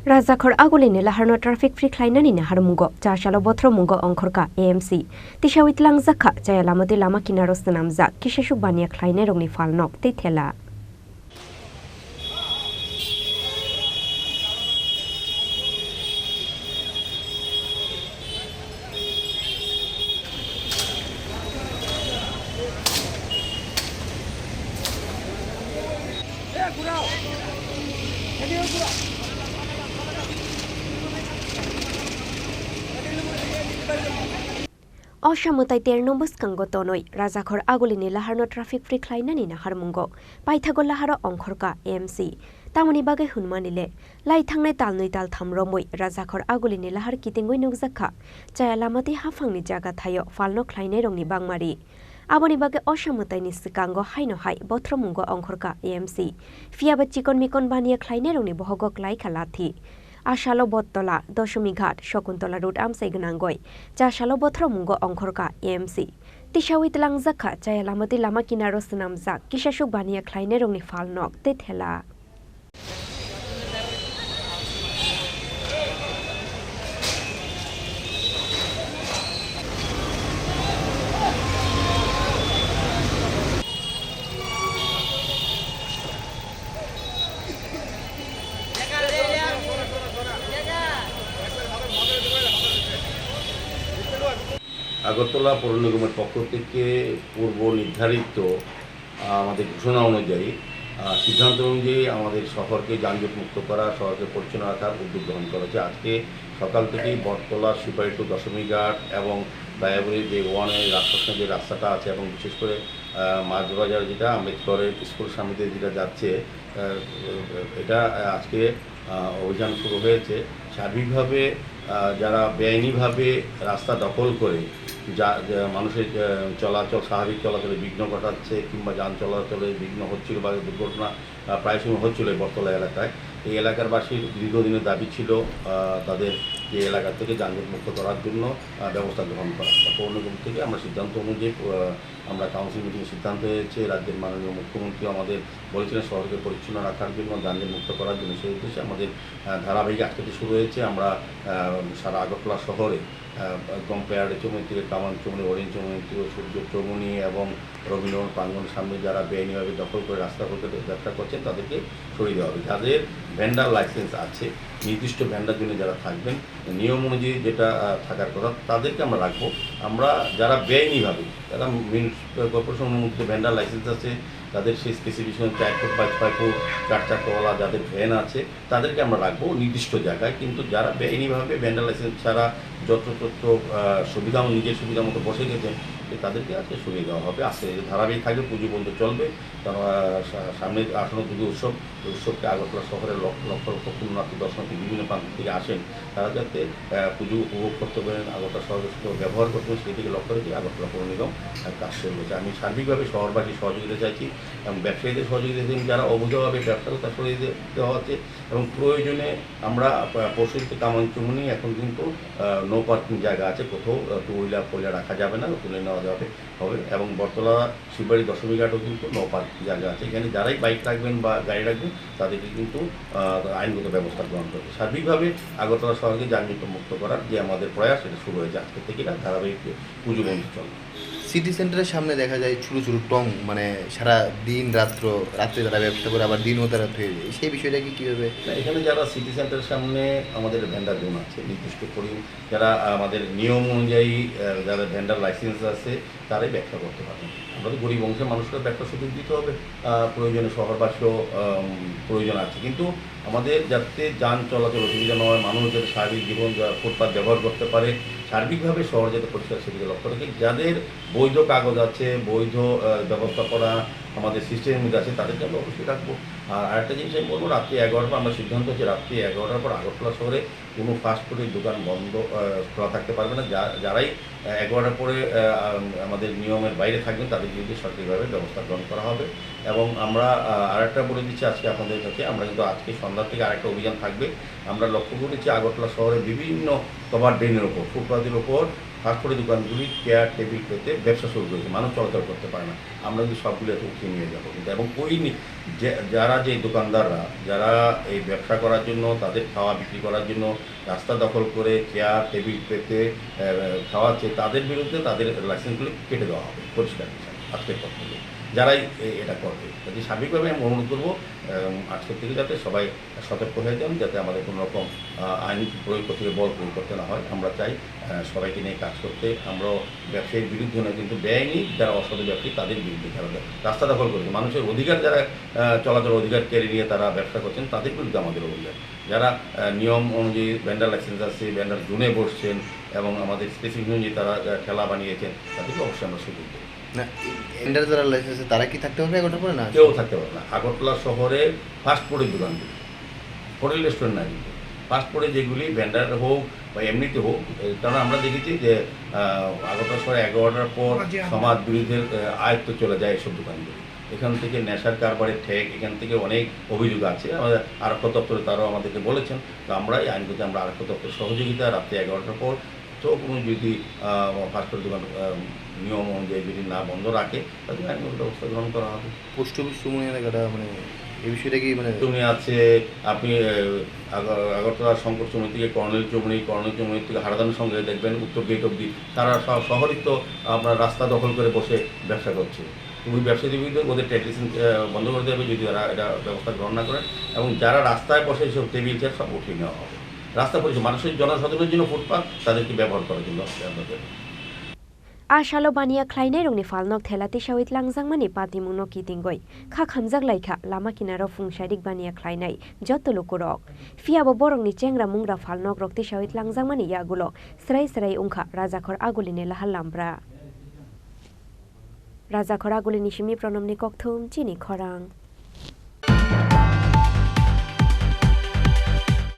Razakhor agulini laharno traffic free klainani na harmungo chashalo bothro mungo ongkhorka AMC tishawit langzakha chayalamati lama kinaros namza kisheshuk bania klaine rongni falnok te thela Oshamutai ternombus kangotonoi Razakhor agulini laharno traffic free klainani na harmungo paithagol laharo ongkhorka AMC tamoni bagai hunmanile lai thangnai talnoi tal thamromoi Razakhor agulini lahar kitengoi nukjakha chayalamati hafangni jaga thayo falno klainai rongni bangmari aboni bagai oshamutai ni sikango haino hai bothromungo ongkhorka AMC fiaba chikon mikon bania klainai rongni bohogok lai khalathi Ashalo Bottola, Doshumi Ghat, Shokuntola Road Amsai Gnangoi, Chashalo Bothromungo Ongkhorka AMC. Tishawit Langzakha, Chayalamati Lama Kinaros Namza, Kishashuk Bania Kleine Rongni Falnok, te thela. Agartala পৌর নিগমের পক্ষ থেকে পূর্ব নির্ধারিত আমাদের ঘোষণা অনুযায়ী সিদ্ধান্ত অনুযায়ী আমাদের শহরকে যানজট মুক্ত করা শহরকে পরিচ্ছন্ন রাখার উদ্যোগ গ্রহণ করা হয়েছে। আজকে সকাল থেকেই বটতলা সুপারি টু দশমীঘাট এবং দয়াবরী যে ওয়ানের রাস্তার যে রাস্তাটা আছে এবং বিশেষ করে মাঝবাজার যেটা আম্বেদকরের স্কুল সামনে যেটা যাচ্ছে এটা আজকে অভিযান শুরু হয়েছে। সার্বিকভাবে যারা বেআইনিভাবে রাস্তা দখল করে যা মানুষের চলাচল স্বাভাবিক চলাচলে বিঘ্ন ঘটাচ্ছে কিংবা যান চলাচলে বিঘ্ন হচ্ছিল বা দুর্ঘটনা প্রায় সময় হচ্ছিল এই বটতলা এলাকায়। এই এলাকার বাসীর দীর্ঘদিনের দাবি ছিল তাদের যে এলাকা থেকে যানজট মুক্ত করার জন্য ব্যবস্থা গ্রহণ করা। পৌর নিগম থেকে আমরা সিদ্ধান্ত অনুযায়ী আমরা কাউন্সিল মিটিংয়ে সিদ্ধান্ত হয়েছে রাজ্যের মাননীয় মুখ্যমন্ত্রী আমাদের বলেছিলেন শহরকে পরিচ্ছন্ন রাখার জন্য যানজট মুক্ত করার জন্য। সেই উদ্দেশ্যে আমাদের ধারাবাহিক আজকে শুরু হয়েছে। আমরা সারা আগরতলা শহরে একদম প্যারাডে চৌমনি থেকে কামান চৌমনি অরেঞ্জ চৌমনি সূর্য চৌমনি এবং রবীন্দ্রনাথ প্রাঙ্গণের সামনে যারা বেআইনিভাবে দখল করে রাস্তা করতে যাত্রা করছেন তাদেরকে সরিয়ে দেওয়া হবে। যাদের ভেন্ডার লাইসেন্স আছে নির্দিষ্ট ভেন্ডার জন্য যারা থাকবেন নিয়ম অনুযায়ী যেটা থাকার কথা তাদেরকে আমরা রাখবো। আমরা যারা বেআইনিভাবে যারা মিউনিসিপ্যাল কর্পোরেশন অনুমোদিত ভেন্ডার লাইসেন্স আছে তাদের সেই স্পেসিফিকেশন 4 ফুট 5 ফুট 4 চাকাওয়ালা যাদের ভ্যান আছে তাদেরকে আমরা রাখবো নির্দিষ্ট জায়গায়। কিন্তু যারা বেআইনিভাবে ভেন্ডার লাইসেন্স ছাড়া যত্রতত্র সুবিধা নিজের সুবিধা মতো বসে গেছেন তাদেরকে আজকে সরিয়ে দেওয়া হবে। আজকে ধারাবাহিক থাকবে, পুজো পর্যন্ত চলবে। কারণ সামনে আসন্ন পুজো উৎসবকে আগরতলা শহরের লক্ষ লক্ষ পুণ্যার্থী দর্শনার্থী বিভিন্ন প্রান্ত থেকে আসেন তারা যাতে পুজো উপভোগ করতে পারেন আগরতলা শহরের ব্যবহার করতে পারেন সেই দিকে লক্ষ্য রেখে আগরতলা পৌর নিগম কাজ শুরু হয়েছে। আমি সার্বিকভাবে শহরবাসীর সহযোগিতা চাইছি এবং ব্যবসায়ীদের সহযোগিতা দিন যারা অবৈধভাবে ব্যবসা করতে সরিয়ে দেওয়া হচ্ছে এবং প্রয়োজনে আমরা পরশু থেকে কামান চৌমনি এখন কিন্তু নো পার্কিং জায়গা আছে, কোথাও টু হুইলার ফোর রাখা যাবে না, তুলে নেওয়া যাবে হবে। এবং বটতলা শিববাড়ি দশমীঘাটও কিন্তু নো পার্কিং জায়গা আছে, এখানে যারাই বাইক রাখবেন বা গাড়ি রাখবেন তাদেরকে কিন্তু আইনগত ব্যবস্থা গ্রহণ করবে। সার্বিকভাবে আগরতলা শহরকে যানজট মুক্ত করার যে আমাদের প্রয়াস সেটা শুরু হয়েছে আজকে থেকে ধারাবাহিক পুজো বন্ধ চলবে। সিটি সেন্টারের সামনে দেখা যায় ছোটো ছোটো টং মানে সারা দিন রাত্রে তারা ব্যবসা করে আবার দিনও তারা হয়ে যায়, সেই বিষয়টা কি কীভাবে? এখানে যারা সিটি সেন্টারের সামনে আমাদের ভেন্ডার জোন আছে নির্দিষ্ট করে যারা আমাদের নিয়ম অনুযায়ী যাদের ভেন্ডার লাইসেন্স আছে তারাই ব্যবসা করতে পারবেন। আমাদের গরিব অংশের মানুষকে ব্যবসা সুযোগ দিতে হবে, প্রয়োজনে শহরবাসীও প্রয়োজন আছে। কিন্তু আমাদের যাতে যান চলাচল অসুবিধা না হয়, মানুষ যাতে স্বাভাবিক জীবন ফুটপাত ব্যবহার করতে পারে, সার্বিকভাবে শহর যাতে পরিষ্কার সেদিকে লক্ষ্য রেখে যাদের বৈধ কাগজ আছে বৈধ ব্যবস্থা করা আমাদের সিস্টেমের মধ্যে আছে তাদেরকে আমরা অবশ্যই রাখবো। আর আরেকটা জিনিস আমি বলবো, রাত্রি 11টার আমরা সিদ্ধান্ত হচ্ছে রাত্রি 11টার পর আগরতলা শহরে কোনো ফাস্টফুডের দোকান বন্ধ খোলা থাকতে পারবে না। যারাই 11টার পরে আমাদের নিয়মের বাইরে থাকবেন তাদের বিরুদ্ধে সরকারিভাবে ব্যবস্থা গ্রহণ করা হবে। এবং আমরা আরেকটা বলে দিচ্ছি আজকে আপনাদের কাছে, আমরা কিন্তু আজকে সন্ধ্যা থেকে আরেকটা অভিযান থাকবে। আমরা লক্ষ্য করেছি আগরতলা শহরে বিভিন্ন কভার ড্রেনের ওপর ফুটপাথের ওপর ফাস্টফুডের দোকানগুলি চেয়ার টেবিল পেতে ব্যবসা শুরু করেছে, মানুষ চলাচল করতে পারে না। আমরা কিন্তু সবগুলো এত উঠিয়ে নিয়ে যাবো কিন্তু, এবং ওই যারা যে দোকানদাররা যারা এই ব্যবসা করার জন্য, তাদের খাওয়া বিক্রি করার জন্য রাস্তা দখল করে চেয়ার টেবিল পেতে খাওয়াচ্ছে, তাদের বিরুদ্ধে তাদের লাইসেন্সগুলি কেটে দেওয়া হবে পরিষ্কার হিসাবে আজকের পর থেকে, যারাই এটা করবে। যদি স্বাভাবিকভাবে আমি অনুরোধ করবো আজকের থেকে যাতে সবাই সতর্ক হয়ে যান, যাতে আমাদের কোনো রকম আইন প্রয়োগ থেকে বল প্রয়োগ করতে না হয়। আমরা চাই সবাইকে নিয়ে কাজ করতে। আমরাও ব্যবসায়ীর বিরুদ্ধে নয়, কিন্তু বেআইনি যারা অসাধু ব্যবসায়ী তাদের বিরুদ্ধে যারা রাস্তা দখল করেছে, মানুষের অধিকার যারা চলাচল অধিকার কেড়ে নিয়ে তারা ব্যবসা করছেন, তাদের বিরুদ্ধে আমাদের অভিযোগ। যারা নিয়ম অনুযায়ী ভেন্ডার লাইসেন্স আছে, ভেন্ডার জোনে বসছেন এবং আমাদের স্পেসিফিক অনুযায়ী তারা ঠেলা বানিয়েছেন, তাদেরকে অবশ্যই আমরা সুযোগ দেব। না, ভেন্ডার যারা লাইসেন্স আছে তারা কি থাকতে পারবে এগারোটার পরে? না, কেউ থাকতে পারবে না। আগরতলা শহরে ফাস্টফুডের দোকানগুলি, হোটেল রেস্টুরেন্ট না, কিন্তু ফাস্টফুডে যেগুলি ভেন্ডার হোক বা এমনিতে হোক, কারণ আমরা দেখেছি যে আগরতলা শহরে 11টার পর সমাজ বিরোধীদের আয়ত্ত চলে যায় এসব দোকানগুলি। এখান থেকে নেশার কারবারের ঠেক, এখান থেকে অনেক অভিযোগ আছে। আমাদের আরক্ষা দপ্তরে তারাও আমাদেরকে বলেছেন। তো আমরা এই আইনগত আমরা আরক্ষা দপ্তরের সহযোগিতা রাত্রে 11টার পর তো কোনো যদি ফাস্টফুড দোকান নিয়ম অনুযায়ী যদি না বন্ধ রাখে, তাদের আইনগত ব্যবস্থা গ্রহণ করা হবে। পোস্ট অফিস চুমুনি এলাকাটা মানে এই বিষয়টা কি মানে চুমনি আছে, আপনি আগরতলা শঙ্কর চুমনি থেকে কর্নেল চুমনি থেকে হারাদানের সঙ্গে দেখবেন উত্তর গেট অব্দি তারা শহরই তো আপনার রাস্তা দখল করে বসে ব্যবসা করছে। ওই ব্যবসায়ীদের বিরুদ্ধে ওদের ট্রেড লাইসেন্স বন্ধ করে দেবে যদি তারা এটা ব্যবস্থা গ্রহণ না করেন, এবং যারা রাস্তায় বসে সব টেবিল চেয়ার সব উঠিয়ে নেওয়া হবে। রাস্তা পরিষেবা মানুষের জনসাধারণের জন্য ফুটপাত তাদেরকে ব্যবহার করার জন্য আমাদের Ashalo bania khlainai rongni falnok thelati shawit langjangmani patimuno kitingoi kha khamjak laikha lama kinaro fungsharik bania khlainai joto lokurok fiabo borongni chengra mungra falnok rokti shawit langjangmani yagulo srai ungkha rajakhor agulini lahallambra rajakhor agulini shimi pronomni kokthum chini khorang